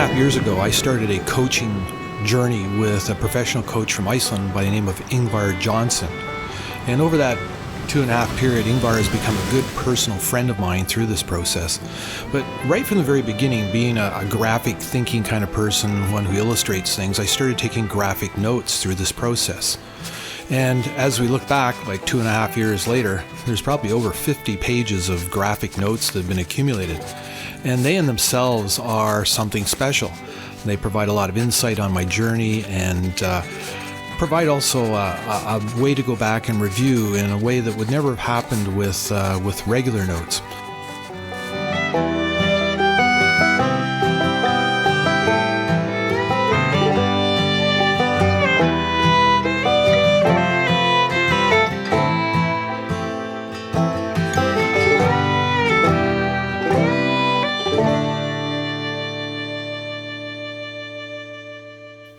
2.5 years ago, I started a coaching journey with a professional coach from Iceland by the name of Ingvar Johnson. And over that 2.5 period, Ingvar has become a good personal friend of mine through this process. But right from the very beginning, being a graphic thinking kind of person, one who illustrates things, I started taking graphic notes through this process. And as we look back, like 2.5 years later, there's probably over 50 pages of graphic notes that have been accumulated. And they in themselves are something special. They provide a lot of insight on my journey and provide also a way to go back and review in a way that would never have happened with regular notes.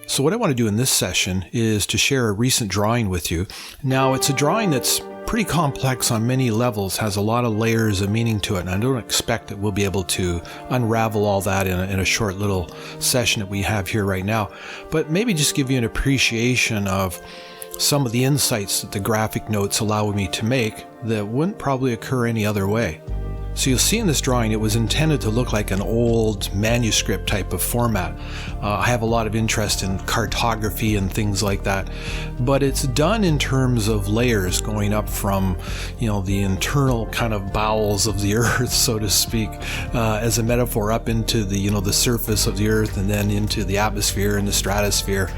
So what I want to do in this session is to share a recent drawing with you. Now, it's a drawing that's pretty complex on many levels, has a lot of layers of meaning to it, and I don't expect that we'll be able to unravel all that in a short little session that we have here right now, but maybe just give you an appreciation of some of the insights that the graphic notes allow me to make that wouldn't probably occur any other way. So you'll see in this drawing, it was intended to look like an old manuscript type of format. I have a lot of interest in cartography and things like that, but it's done in terms of layers going up from, the internal kind of bowels of the earth, so to speak, as a metaphor, up into the surface of the earth and then into the atmosphere and the stratosphere,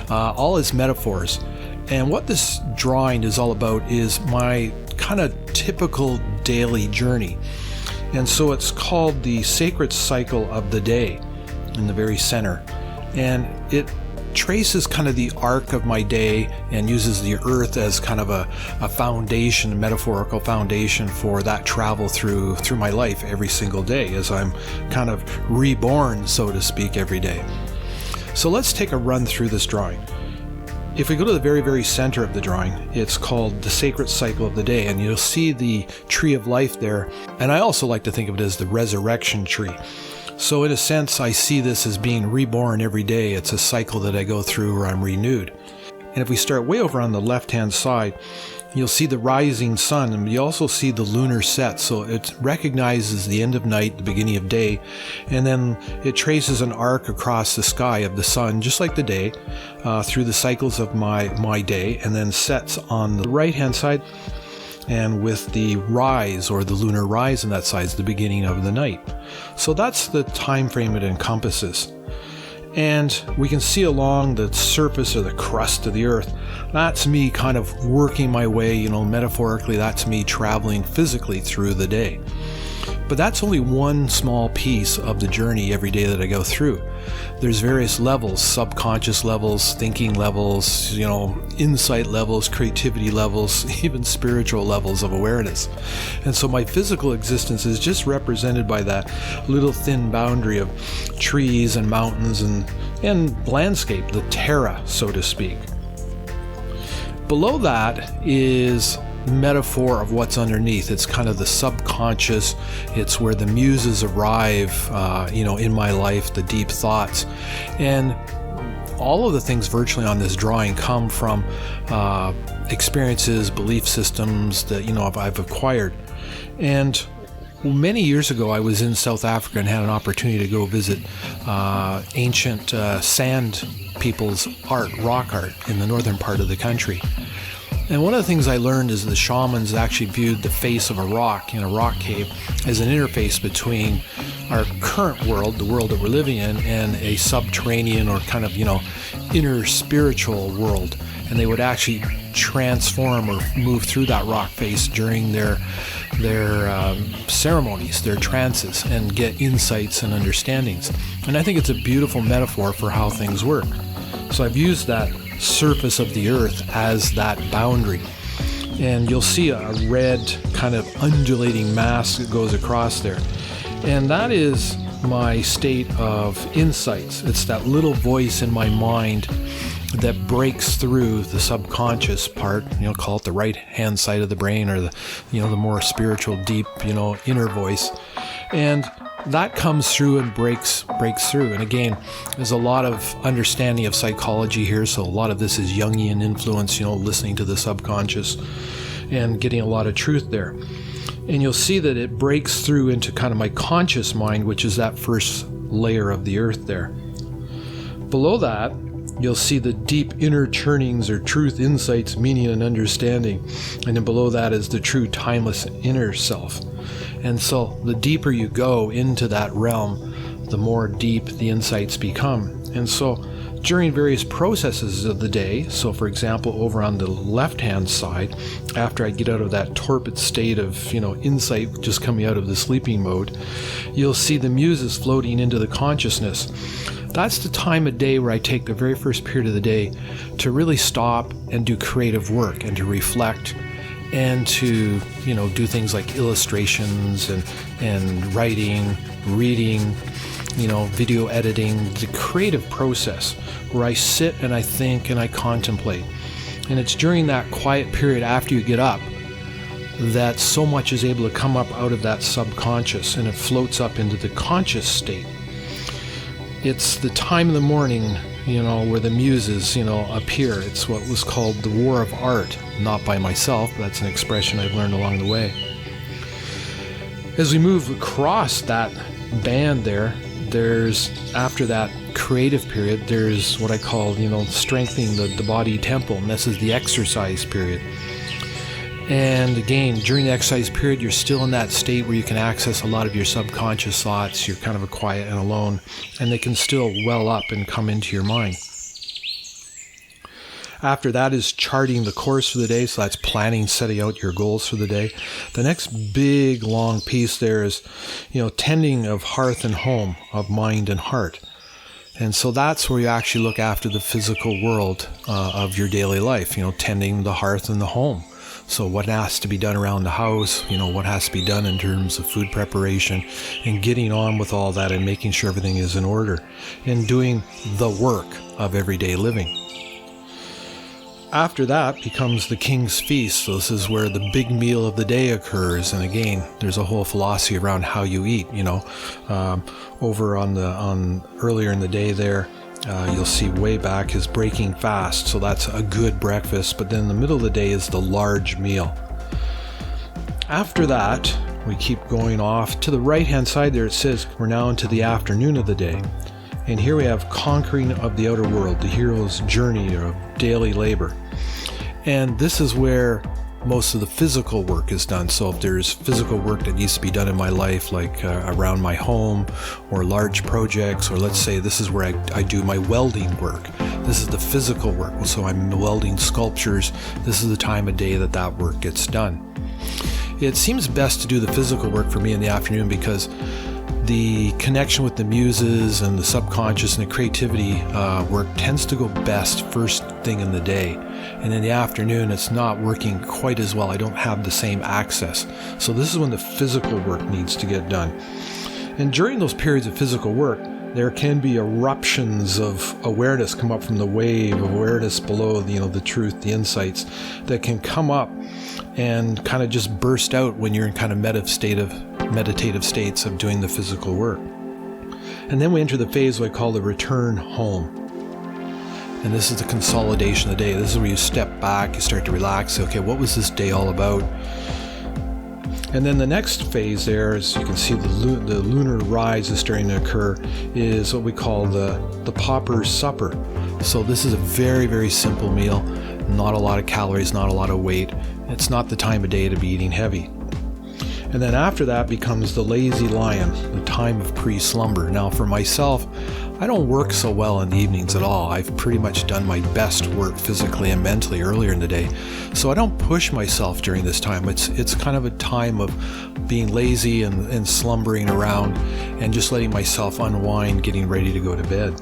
all as metaphors. And what this drawing is all about is my kind of typical daily journey. And so it's called the sacred cycle of the day in the very center. And it traces kind of the arc of my day and uses the earth as kind of a foundation, a metaphorical foundation for that travel through my life every single day as I'm kind of reborn, so to speak, every day. So let's take a run through this drawing. If we go to the very, very center of the drawing, it's called the sacred cycle of the day, and you'll see the tree of life there. And I also like to think of it as the resurrection tree. So in a sense, I see this as being reborn every day. It's a cycle that I go through where I'm renewed. And if we start way over on the left-hand side, you'll see the rising sun, and you also see the lunar set. So it recognizes the end of night, the beginning of day, and then it traces an arc across the sky of the sun, just like the day, through the cycles of my day, and then sets on the right-hand side, and with the rise, or the lunar rise on that side, is the beginning of the night. So that's the time frame it encompasses. And we can see along the surface or the crust of the earth, that's me kind of working my way, metaphorically, that's me traveling physically through the day. But that's only one small piece of the journey every day that I go through. There's various levels, subconscious levels, thinking levels, insight levels, creativity levels, even spiritual levels of awareness. And so my physical existence is just represented by that little thin boundary of trees and mountains and landscape, the terra, so to speak. Below that is metaphor of what's underneath. It's kind of the subconscious. It's where the muses arrive, in my life, the deep thoughts. And all of the things virtually on this drawing come from experiences, belief systems that, I've acquired. And many years ago, I was in South Africa and had an opportunity to go visit ancient sand people's art, rock art, in the northern part of the country. And one of the things I learned is the shamans actually viewed the face of a rock in a rock cave as an interface between our current world, the world that we're living in, and a subterranean or kind of, inner spiritual world. And they would actually transform or move through that rock face during their ceremonies, their trances, and get insights and understandings. And I think it's a beautiful metaphor for how things work. So I've used that surface of the earth as that boundary. And you'll see a red kind of undulating mass that goes across there. And that is my state of insights. It's that little voice in my mind that breaks through the subconscious part, call it the right hand side of the brain, or the more spiritual, deep, inner voice. And that comes through and breaks through. And again, there's a lot of understanding of psychology here, so a lot of this is Jungian influence, listening to the subconscious and getting a lot of truth there. And you'll see that it breaks through into kind of my conscious mind, which is that first layer of the earth there. Below that, you'll see the deep inner churnings or truth, insights, meaning, and understanding. And then below that is the true timeless inner self. And so the deeper you go into that realm, the more deep the insights become. And so during various processes of the day, so for example, over on the left-hand side, after I get out of that torpid state of, insight just coming out of the sleeping mode, you'll see the muses floating into the consciousness. That's the time of day where I take the very first period of the day to really stop and do creative work and to reflect and to, do things like illustrations and writing, reading, video editing, the creative process where I sit and I think and I contemplate. And it's during that quiet period after you get up that so much is able to come up out of that subconscious and it floats up into the conscious state. It's the time of the morning, where the muses, appear. It's what was called the war of art, not by myself, but that's an expression I've learned along the way. As we move across that band there's, after that creative period, there's what I call, strengthening the body temple, and this is the exercise period. And again, during the exercise period, you're still in that state where you can access a lot of your subconscious thoughts. You're kind of quiet and alone, and they can still well up and come into your mind. After that is charting the course for the day, so that's planning, setting out your goals for the day. The next big, long piece there is, tending of hearth and home, of mind and heart. And so that's where you actually look after the physical world of your daily life, tending the hearth and the home. So what has to be done around the house, what has to be done in terms of food preparation and getting on with all that and making sure everything is in order and doing the work of everyday living. After that becomes the King's Feast. So this is where the big meal of the day occurs. And again, there's a whole philosophy around how you eat, over on earlier in the day there. You'll see way back is breaking fast, so that's a good breakfast, but then in the middle of the day is the large meal. After that, we keep going off. To the right-hand side there, it says we're now into the afternoon of the day. And here we have conquering of the outer world, the hero's journey of daily labor. And this is where most of the physical work is done. So if there's physical work that needs to be done in my life, like around my home or large projects, or let's say this is where I do my welding work. This is the physical work. So I'm welding sculptures. This is the time of day that work gets done. It seems best to do the physical work for me in the afternoon because the connection with the muses and the subconscious and the creativity work tends to go best first thing in the day. And in the afternoon, it's not working quite as well. I don't have the same access. So this is when the physical work needs to get done. And during those periods of physical work, there can be eruptions of awareness come up from the wave of awareness below, the truth, the insights that can come up and kind of just burst out when you're in kind of meditative states of doing the physical work. And then we enter the phase we call the return home. And this is the consolidation of the day. This is where you step back, you start to relax, say, okay, what was this day all about? And then the next phase there, as you can see the lunar rise is starting to occur, is what we call the pauper's supper. So this is a very, very simple meal, not a lot of calories, not a lot of weight. It's not the time of day to be eating heavy. And then after that becomes the lazy lion, the time of pre-slumber. Now for myself, I don't work so well in the evenings at all. I've pretty much done my best work physically and mentally earlier in the day. So I don't push myself during this time. It's kind of a time of being lazy and slumbering around and just letting myself unwind, getting ready to go to bed.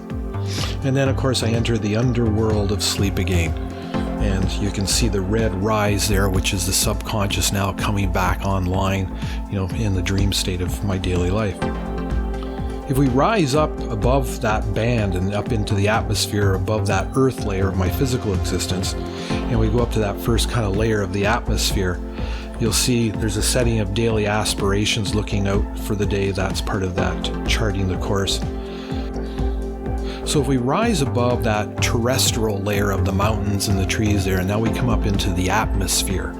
And then of course I enter the underworld of sleep again. And you can see the red rise there, which is the subconscious now coming back online, in the dream state of my daily life. If we rise up above that band and up into the atmosphere above that earth layer of my physical existence, and we go up to that first kind of layer of the atmosphere, You'll see there's a setting of daily aspirations looking out for the day. That's part of that charting the course. So if we rise above that terrestrial layer of the mountains and the trees there, and now we come up into the atmosphere.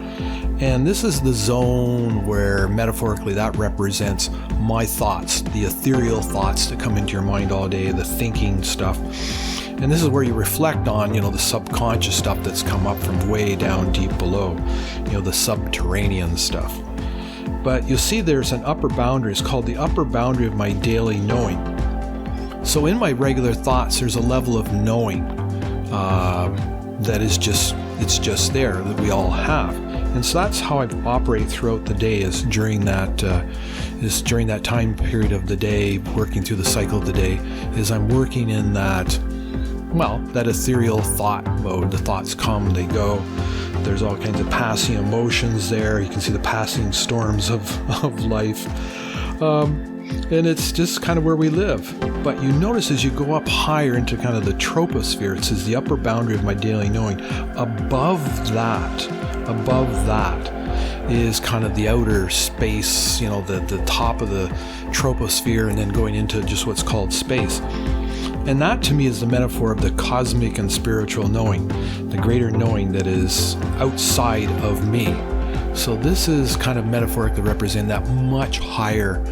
And this is the zone where, metaphorically, that represents my thoughts, the ethereal thoughts that come into your mind all day, the thinking stuff. And this is where you reflect on, the subconscious stuff that's come up from way down deep below, the subterranean stuff. But you'll see there's an upper boundary. It's called the upper boundary of my daily knowing. So in my regular thoughts, there's a level of knowing that is just there, that we all have. And so that's how I operate throughout the day, is during that time period of the day, working through the cycle of the day, is I'm working in that ethereal thought mode. The thoughts come, they go. There's all kinds of passing emotions there. You can see the passing storms of life. And it's just kind of where we live. But you notice as you go up higher into kind of the troposphere, it says the upper boundary of my daily knowing. Above that is kind of the outer space, the top of the troposphere, and then going into just what's called space. And that to me is the metaphor of the cosmic and spiritual knowing, the greater knowing that is outside of me. So this is kind of metaphorically representing that much higher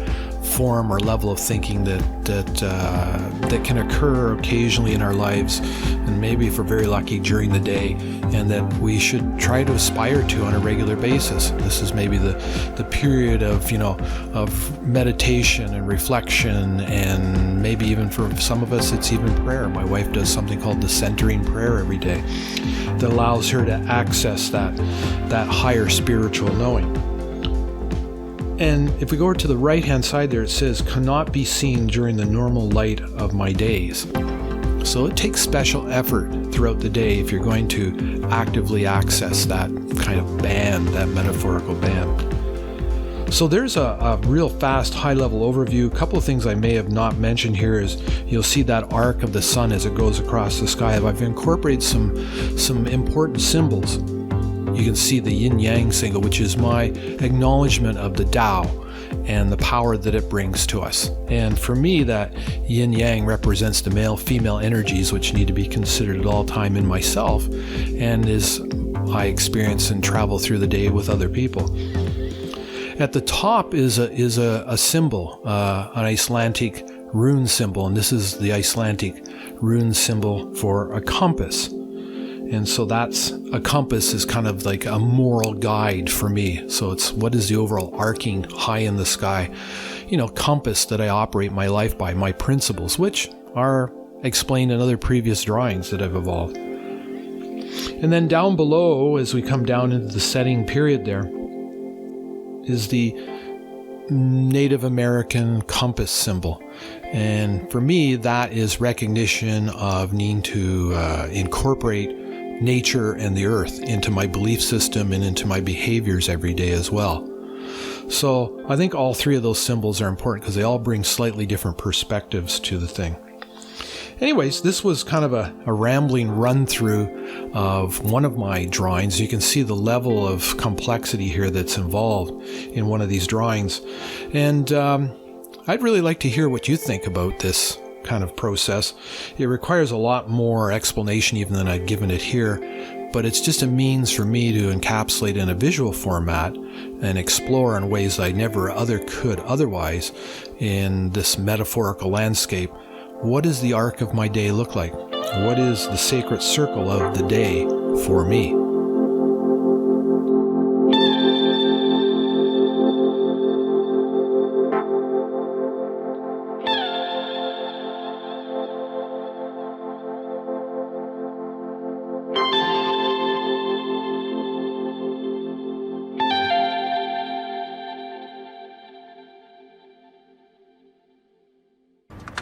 form or level of thinking that can occur occasionally in our lives, and maybe if we're very lucky during the day, and that we should try to aspire to on a regular basis. This is maybe the period of meditation and reflection, and maybe even for some of us it's even prayer. My wife does something called the centering prayer every day that allows her to access that higher spiritual knowing. And if we go over to the right-hand side there, it says, cannot be seen during the normal light of my days. So it takes special effort throughout the day if you're going to actively access that kind of band, that metaphorical band. So there's a real fast, high-level overview. A couple of things I may have not mentioned here is you'll see that arc of the sun as it goes across the sky. I've incorporated some important symbols. You can see the yin-yang symbol, which is my acknowledgement of the Tao and the power that it brings to us. And for me, that yin-yang represents the male-female energies, which need to be considered at all time in myself, and is I experience and travel through the day with other people. At the top is a symbol, an Icelandic rune symbol, and this is the Icelandic rune symbol for a compass. And so that's a compass is kind of like a moral guide for me. So it's what is the overall arcing high in the sky, compass that I operate my life by, my principles, which are explained in other previous drawings that I've evolved. And then down below, as we come down into the setting period there, is the Native American compass symbol. And for me, that is recognition of needing to incorporate nature and the earth into my belief system and into my behaviors every day as well. So I think all three of those symbols are important because they all bring slightly different perspectives to the thing. Anyways, this was kind of a rambling run through of one of my drawings. You can see the level of complexity here that's involved in one of these drawings. And I'd really like to hear what you think about this kind of process. It requires a lot more explanation even than I've given it here, but it's just a means for me to encapsulate in a visual format and explore in ways I never could otherwise in this metaphorical landscape. What does the arc of my day look like? What is the sacred circle of the day for me?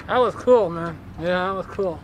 That was cool, man. Yeah, that was cool.